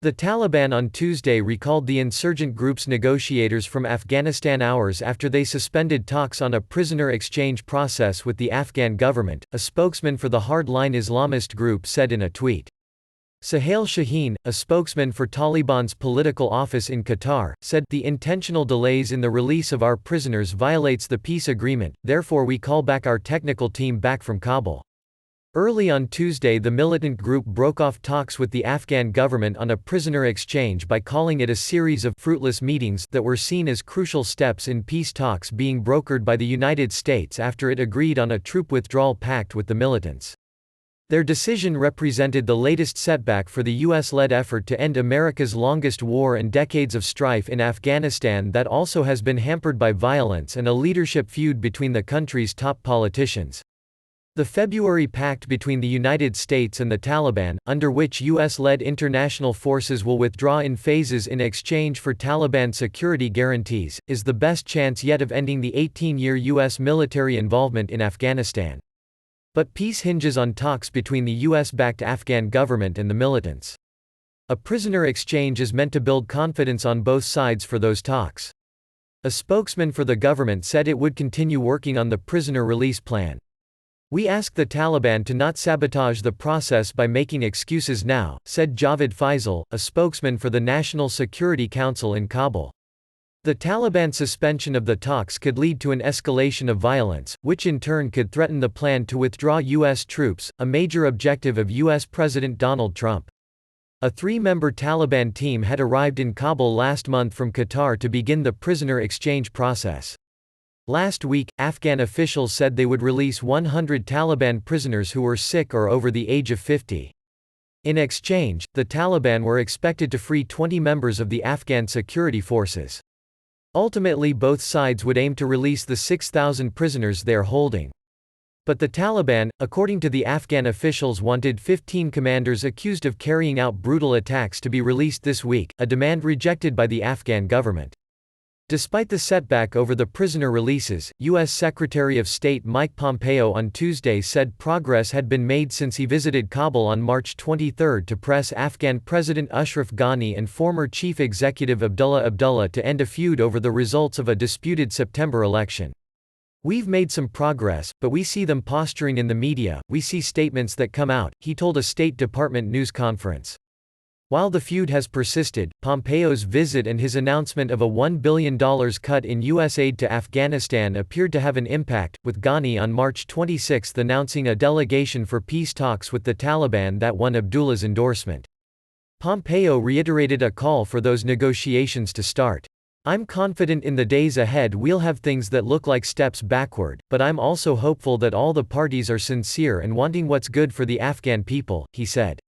The Taliban on Tuesday recalled the insurgent group's negotiators from Afghanistan hours after they suspended talks on a prisoner exchange process with the Afghan government, a spokesman for the hard-line Islamist group said in a tweet. Suhail Shaheen, a spokesman for Taliban's political office in Qatar, said, "The intentional delays in the release of our prisoners violates the peace agreement, therefore we call back our technical team back from Kabul." Early on Tuesday, the militant group broke off talks with the Afghan government on a prisoner exchange by calling it a series of fruitless meetings that were seen as crucial steps in peace talks being brokered by the United States after it agreed on a troop withdrawal pact with the militants. Their decision represented the latest setback for the US-led effort to end America's longest war and decades of strife in Afghanistan that also has been hampered by violence and a leadership feud between the country's top politicians. The February pact between the United States and the Taliban, under which US-led international forces will withdraw in phases in exchange for Taliban security guarantees, is the best chance yet of ending the 18-year US military involvement in Afghanistan. But peace hinges on talks between the US-backed Afghan government and the militants. A prisoner exchange is meant to build confidence on both sides for those talks. A spokesman for the government said it would continue working on the prisoner release plan. "We ask the Taliban to not sabotage the process by making excuses now," said Javed Faisal, a spokesman for the National Security Council in Kabul. The Taliban suspension of the talks could lead to an escalation of violence, which in turn could threaten the plan to withdraw U.S. troops, a major objective of U.S. President Donald Trump. A three-member Taliban team had arrived in Kabul last month from Qatar to begin the prisoner exchange process. Last week, Afghan officials said they would release 100 Taliban prisoners who were sick or over the age of 50. In exchange, the Taliban were expected to free 20 members of the Afghan security forces. Ultimately, both sides would aim to release the 6,000 prisoners they are holding. But the Taliban, according to the Afghan officials, wanted 15 commanders accused of carrying out brutal attacks to be released this week, a demand rejected by the Afghan government. Despite the setback over the prisoner releases, U.S. Secretary of State Mike Pompeo on Tuesday said progress had been made since he visited Kabul on March 23 to press Afghan President Ashraf Ghani and former Chief Executive Abdullah Abdullah to end a feud over the results of a disputed September election. "We've made some progress, but we see them posturing in the media, we see statements that come out," he told a State Department news conference. While the feud has persisted, Pompeo's visit and his announcement of a $1 billion cut in U.S. aid to Afghanistan appeared to have an impact, with Ghani on March 26 announcing a delegation for peace talks with the Taliban that won Abdullah's endorsement. Pompeo reiterated a call for those negotiations to start. "I'm confident in the days ahead we'll have things that look like steps backward, but I'm also hopeful that all the parties are sincere and wanting what's good for the Afghan people," he said.